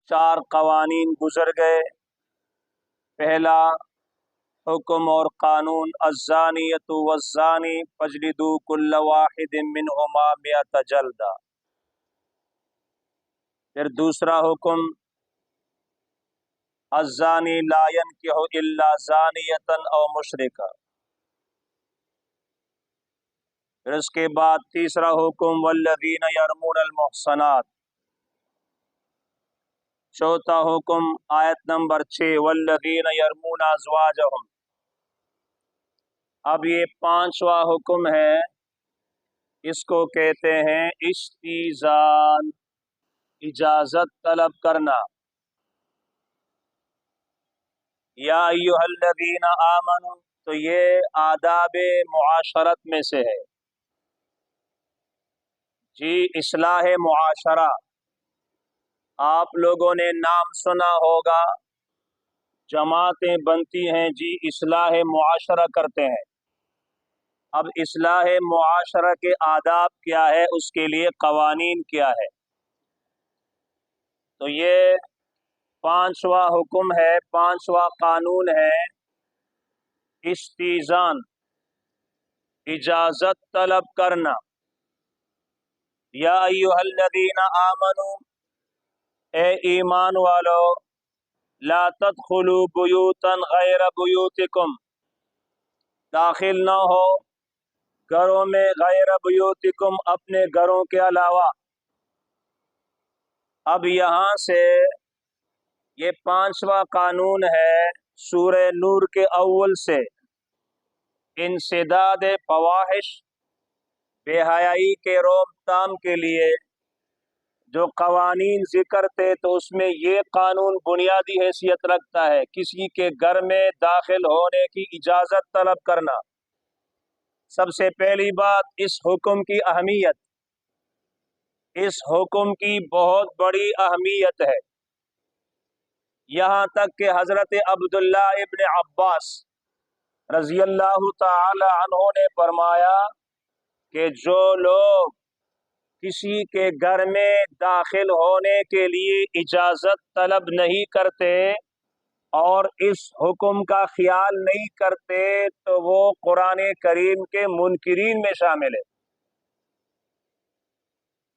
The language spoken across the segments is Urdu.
4 قوانین گزر گئے۔ پہلا حکم اور قانون الزانیۃ والزانی فاجلدوا کل واحد منہما 100 جلدہ۔ پھر دوسرا حکم الزانی لا ينکح الا زانیۃ او مشرکہ۔ پھر اس کے بعد تیسرا حکم والذین یرمون المحصنات۔ چوتھا حکم آیت نمبر 6 والذین یرمون ازواجہم۔ اب یہ 5واں حکم ہے، اس کو کہتے ہیں استئذان، اجازت طلب کرنا۔ یا ایھا الذین آمنوا، تو یہ آداب معاشرت میں سے ہے جی، اصلاح معاشرہ۔ آپ لوگوں نے نام سنا ہوگا، جماعتیں بنتی ہیں جی، اصلاح معاشرہ کرتے ہیں۔ اب اصلاح معاشرہ کے آداب کیا ہے، اس کے لیے قوانین کیا ہے؟ تو یہ 5واں حکم ہے، 5واں قانون ہے استئذان، اجازت طلب کرنا۔ یا ایھا الذین آمنوا، اے ایمان والو، لا تدخلوا بیوتا غیر بیوتکم، داخل نہ ہو گھروں میں غیر بیوتکم، اپنے گھروں کے علاوہ۔ اب یہاں سے یہ 5واں قانون ہے سورہ نور کے اول سے، انسداد فواحش، بے حیائی کے روک تھام کے لیے جو قوانین ذکر تھے، تو اس میں یہ قانون بنیادی حیثیت رکھتا ہے، کسی کے گھر میں داخل ہونے کی اجازت طلب کرنا۔ سب سے پہلی بات اس حکم کی اہمیت، اس حکم کی بہت بڑی اہمیت ہے، یہاں تک کہ حضرت عبداللہ ابن عباس رضی اللہ تعالی عنہ نے فرمایا کہ جو لوگ کسی کے گھر میں داخل ہونے کے لیے اجازت طلب نہیں کرتے اور اس حکم کا خیال نہیں کرتے، تو وہ قرآن کریم کے منکرین میں شامل ہے۔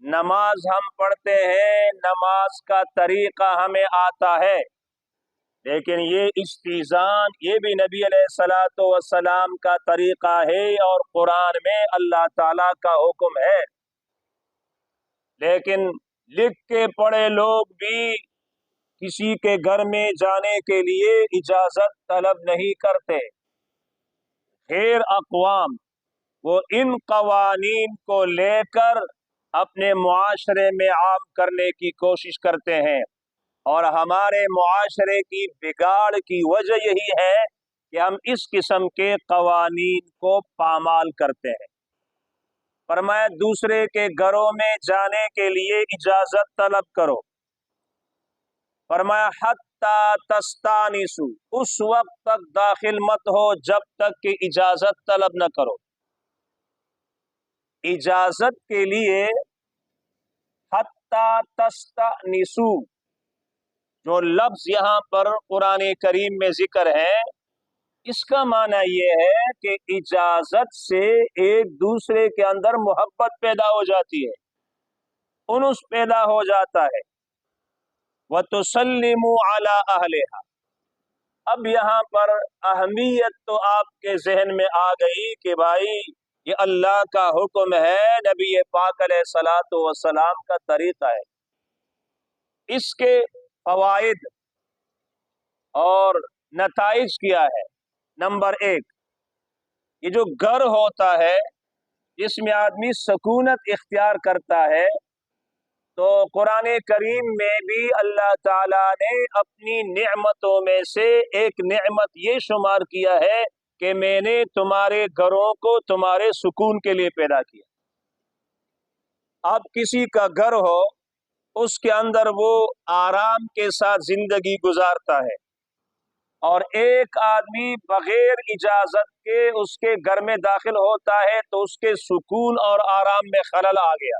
نماز ہم پڑھتے ہیں، نماز کا طریقہ ہمیں آتا ہے، لیکن یہ استئذان یہ بھی نبی علیہ الصلوۃ والسلام کا طریقہ ہے اور قرآن میں اللہ تعالیٰ کا حکم ہے، لیکن لکھ کے پڑھے لوگ بھی کسی کے گھر میں جانے کے لیے اجازت طلب نہیں کرتے۔ غیر اقوام وہ ان قوانین کو لے کر اپنے معاشرے میں عام کرنے کی کوشش کرتے ہیں، اور ہمارے معاشرے کی بگاڑ کی وجہ یہی ہے کہ ہم اس قسم کے قوانین کو پامال کرتے ہیں۔ فرمایا دوسرے کے گھروں میں جانے کے لیے اجازت طلب کرو، فرمایا حتی تستانسوا، اس وقت تک داخل مت ہو جب تک کہ اجازت طلب نہ کرو۔ اجازت کے لیے حتی تستانسوا جو لفظ یہاں پر قرآن کریم میں ذکر ہے، اس کا معنی یہ ہے کہ اجازت سے ایک دوسرے کے اندر محبت پیدا ہو جاتی ہے، انس پیدا ہو جاتا ہے۔ وَتُسَلِّمُوا عَلَىٰ أَهْلِهَا، اب یہاں پر اہمیت تو آپ کے ذہن میں آ گئی کہ بھائی یہ اللہ کا حکم ہے، نبی پاک علیہ الصلوۃ والسلام کا طریقہ ہے۔ اس کے فوائد اور نتائج کیا ہے؟ نمبر 1، یہ جو گھر ہوتا ہے جس میں آدمی سکونت اختیار کرتا ہے، تو قرآن کریم میں بھی اللہ تعالیٰ نے اپنی نعمتوں میں سے ایک نعمت یہ شمار کیا ہے کہ میں نے تمہارے گھروں کو تمہارے سکون کے لیے پیدا کیا۔ اب کسی کا گھر ہو، اس کے اندر وہ آرام کے ساتھ زندگی گزارتا ہے، اور ایک آدمی بغیر اجازت کے اس کے گھر میں داخل ہوتا ہے تو اس کے سکون اور آرام میں خلل آ گیا۔